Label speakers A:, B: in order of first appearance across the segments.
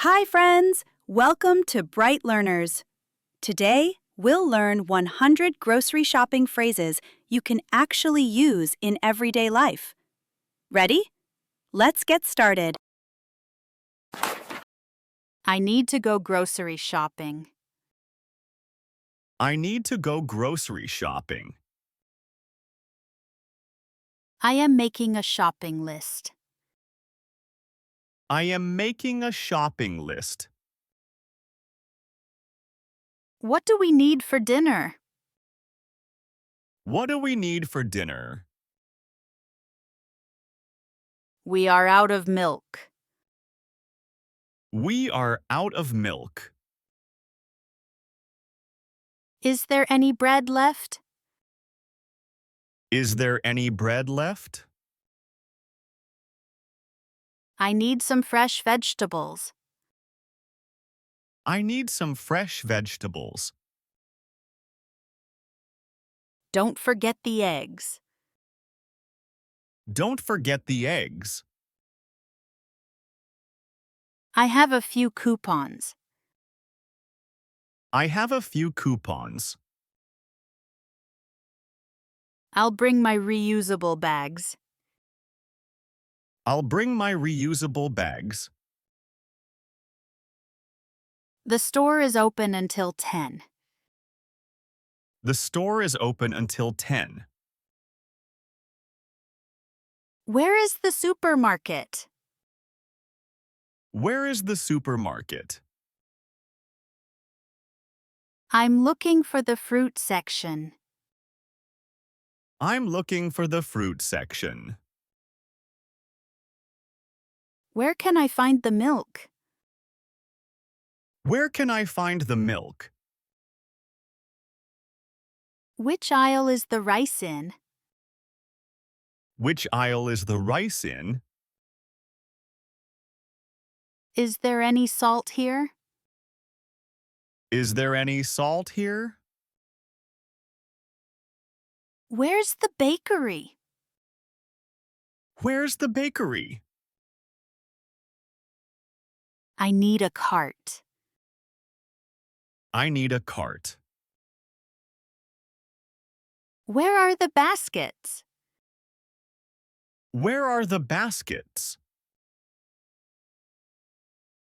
A: Hi, friends! Welcome to Bright Learners. Today, we'll learn 100 grocery shopping phrases you can actually use in everyday life. Ready? Let's get started. I need to go grocery shopping.
B: I need to go grocery shopping.
A: I am making a shopping list.
B: I am making a shopping list.
A: What do we need for dinner?
B: What do we need for dinner?
A: We are out of milk.
B: We are out of milk.
A: Is there any bread left?
B: Is there any bread left?
A: I need some fresh vegetables.
B: I need some fresh vegetables.
A: Don't forget the eggs.
B: Don't forget the eggs.
A: I have a few coupons.
B: I have a few coupons.
A: I'll bring my reusable bags.
B: I'll bring my reusable bags.
A: The store is open until 10.
B: The store is open until 10.
A: Where is the supermarket?
B: Where is the supermarket?
A: I'm looking for the fruit section.
B: I'm looking for the fruit section.
A: Where can I find the milk?
B: Where can I find the milk?
A: Which aisle is the rice in?
B: Which aisle is the rice in?
A: Is there any salt here?
B: Is there any salt here?
A: Where's the bakery?
B: Where's the bakery?
A: I need a cart.
B: I need a cart.
A: Where are the baskets?
B: Where are the baskets?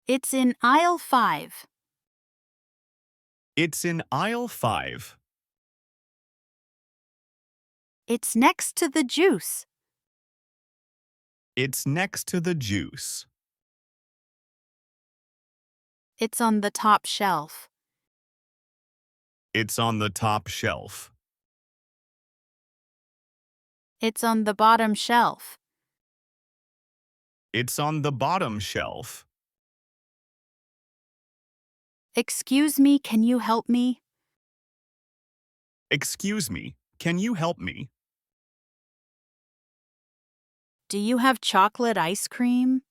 A: It's in aisle 5.
B: It's in aisle 5.
A: It's next to the juice.
B: It's next to the juice.
A: It's on the top shelf.
B: It's on the top shelf.
A: It's on the bottom shelf.
B: It's on the bottom shelf.
A: Excuse me, can you help me?
B: Excuse me, can you help me?
A: Do you have chocolate ice cream?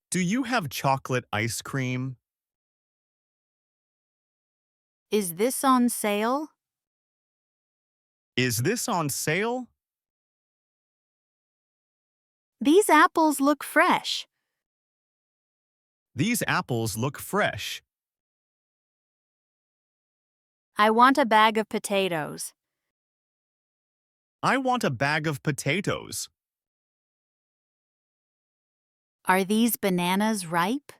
B: Do you have chocolate ice cream?
A: Is this on sale?
B: Is this on sale?
A: These apples look fresh.
B: These apples look fresh.
A: I want a bag of potatoes.
B: I want a bag of potatoes.
A: Are these bananas ripe?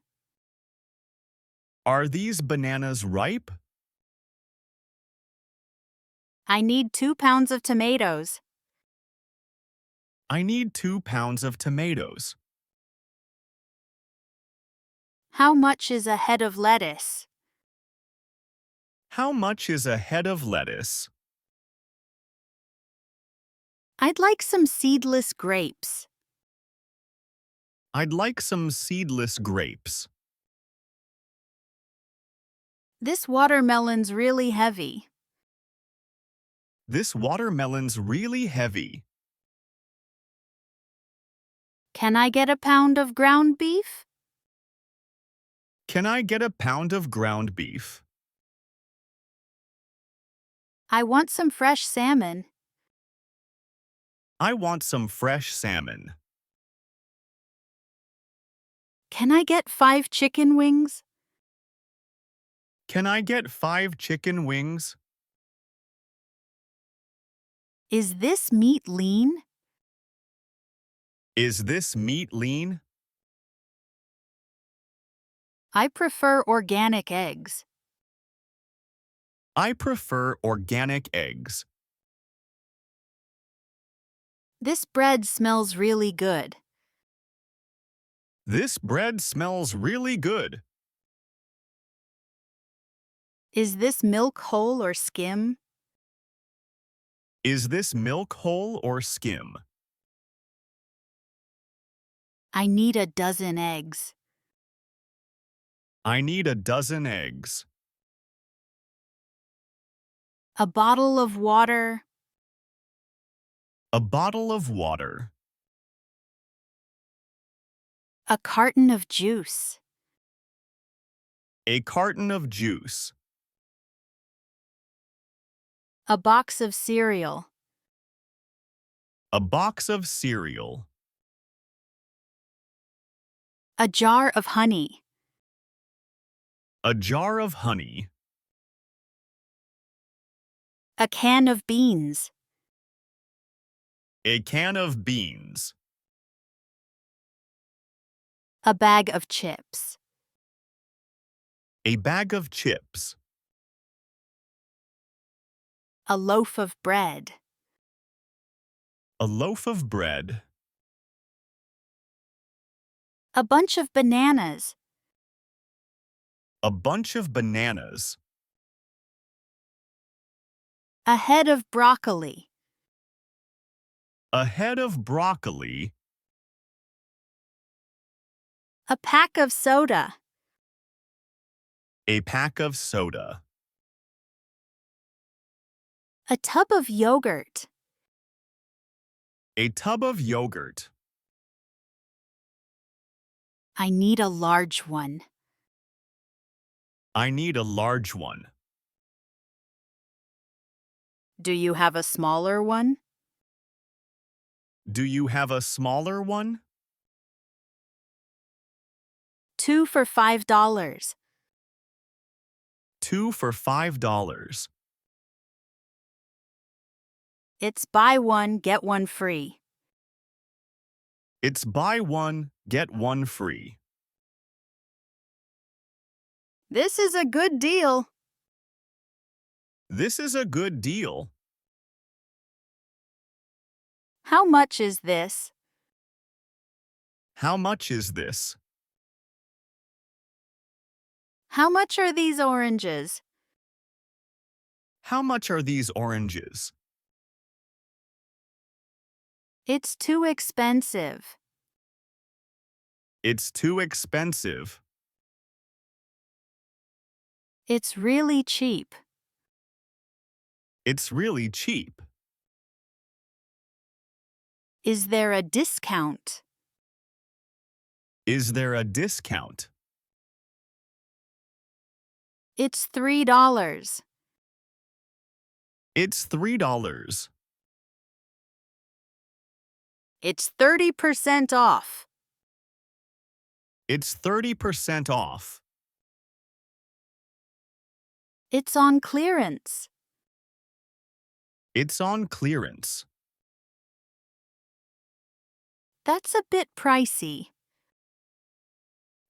B: Are these bananas ripe?
A: I need 2 pounds of tomatoes.
B: I need 2 pounds of tomatoes.
A: How much is a head of lettuce?
B: How much is a head of lettuce?
A: I'd like some seedless grapes.
B: I'd like some seedless grapes.
A: This watermelon's really heavy.
B: This watermelon's really heavy.
A: Can I get a pound of ground beef?
B: Can I get a pound of ground beef?
A: I want some fresh salmon.
B: I want some fresh salmon.
A: Can I get 5 chicken wings?
B: Can I get 5 chicken wings?
A: Is this meat lean?
B: Is this meat lean?
A: I prefer organic eggs.
B: I prefer organic eggs.
A: This bread smells really good.
B: This bread smells really good.
A: Is this milk whole or skim?
B: Is this milk whole or skim?
A: I need a dozen eggs.
B: I need a dozen eggs.
A: A bottle of water.
B: A bottle of water.
A: A carton of juice.
B: A carton of juice.
A: A box of cereal.
B: A box of cereal.
A: A jar of honey.
B: A jar of honey.
A: A can of beans.
B: A can of beans.
A: A bag of chips.
B: A bag of chips.
A: A loaf of bread.
B: A loaf of bread.
A: A bunch of bananas.
B: A bunch of bananas.
A: A head of broccoli.
B: A head of broccoli.
A: A pack of soda.
B: A pack of soda.
A: A tub of yogurt.
B: A tub of yogurt.
A: I need a large one.
B: I need a large one.
A: Do you have a smaller one?
B: Do you have a smaller one?
A: 2 for $5.
B: 2 for $5.
A: It's buy one, get one free.
B: It's buy one, get one free.
A: This is a good deal.
B: This is a good deal.
A: How much is this?
B: How much is this?
A: How much are these oranges?
B: How much are these oranges?
A: It's too expensive.
B: It's too expensive.
A: It's really cheap.
B: It's really cheap.
A: Is there a discount?
B: Is there a discount?
A: It's $3.
B: It's $3.
A: It's 30% off.
B: It's 30% off.
A: It's on clearance.
B: It's on clearance.
A: That's a bit pricey.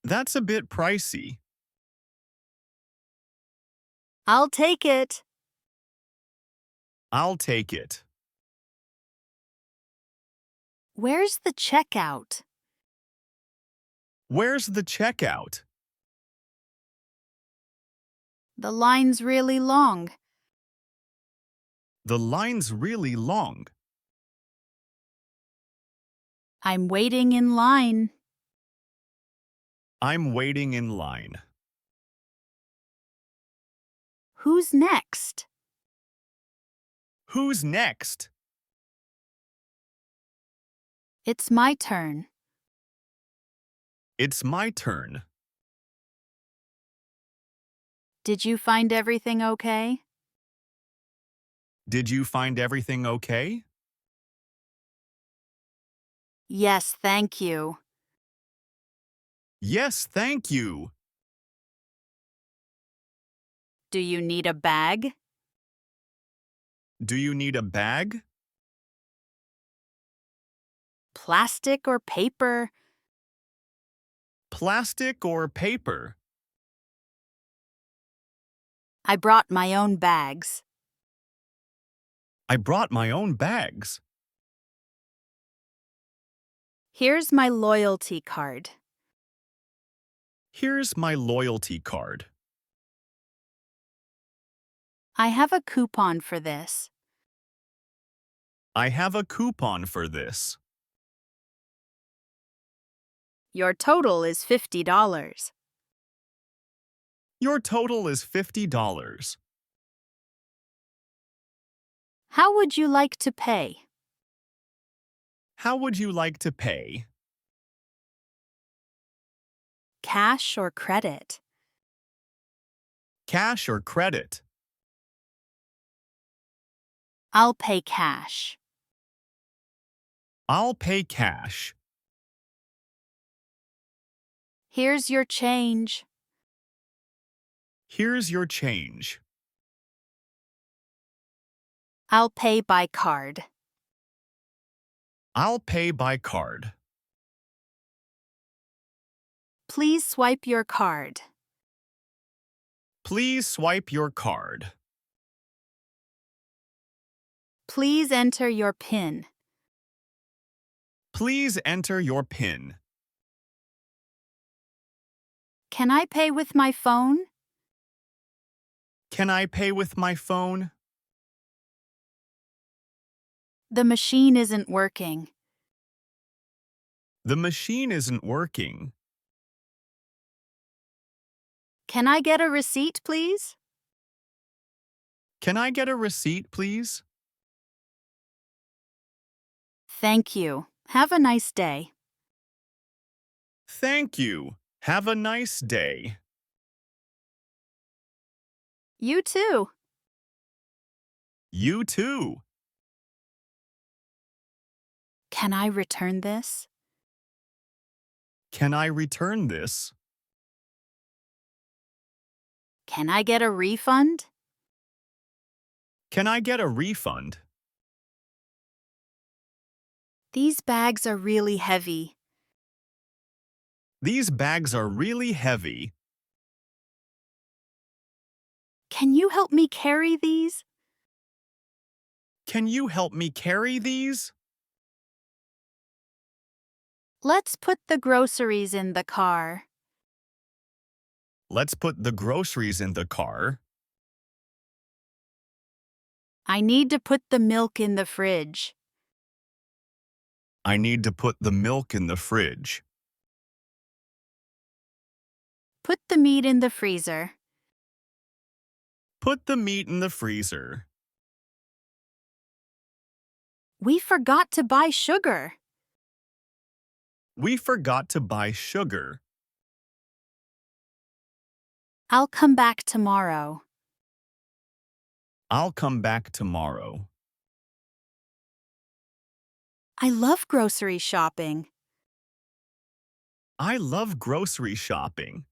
B: That's a bit pricey.
A: I'll take it.
B: I'll take it.
A: Where's the checkout?
B: Where's the checkout?
A: The line's really long.
B: The line's really long.
A: I'm waiting in line.
B: I'm waiting in line.
A: Who's next?
B: Who's next?
A: It's my turn.
B: It's my turn.
A: Did you find everything okay?
B: Did you find everything okay?
A: Yes, thank you.
B: Yes, thank you.
A: Do you need a bag?
B: Do you need a bag?
A: Plastic or paper?
B: Plastic or paper?
A: I brought my own bags.
B: I brought my own bags.
A: Here's my loyalty card.
B: Here's my loyalty card.
A: I have a coupon for this.
B: I have a coupon for this.
A: Your total is $50.
B: Your total is $50.
A: How would you like to pay?
B: How would you like to pay?
A: Cash or credit?
B: Cash or credit?
A: I'll pay cash.
B: I'll pay cash.
A: Here's your change.
B: Here's your change.
A: I'll pay by card.
B: I'll pay by card.
A: Please swipe your card.
B: Please swipe your card.
A: Please enter your PIN.
B: Please enter your PIN.
A: Can I pay with my phone?
B: Can I pay with my phone?
A: The machine isn't working.
B: The machine isn't working.
A: Can I get a receipt, please?
B: Can I get a receipt, please?
A: Thank you. Have a nice day.
B: Thank you. Have a nice day.
A: You too.
B: You too.
A: Can I return this?
B: Can I return this?
A: Can I get a refund?
B: Can I get a refund?
A: These bags are really heavy.
B: These bags are really heavy.
A: Can you help me carry these?
B: Can you help me carry these?
A: Let's put the groceries in the car.
B: Let's put the groceries in the car.
A: I need to put the milk in the fridge.
B: I need to put the milk in the fridge.
A: Put the meat in the freezer.
B: Put the meat in the freezer.
A: We forgot to buy sugar.
B: We forgot to buy sugar.
A: I'll come back tomorrow.
B: I'll come back tomorrow.
A: I love grocery shopping.
B: I love grocery shopping.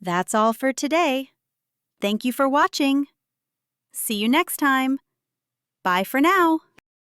A: That's all for today. Thank you for watching. See you next time. Bye for now.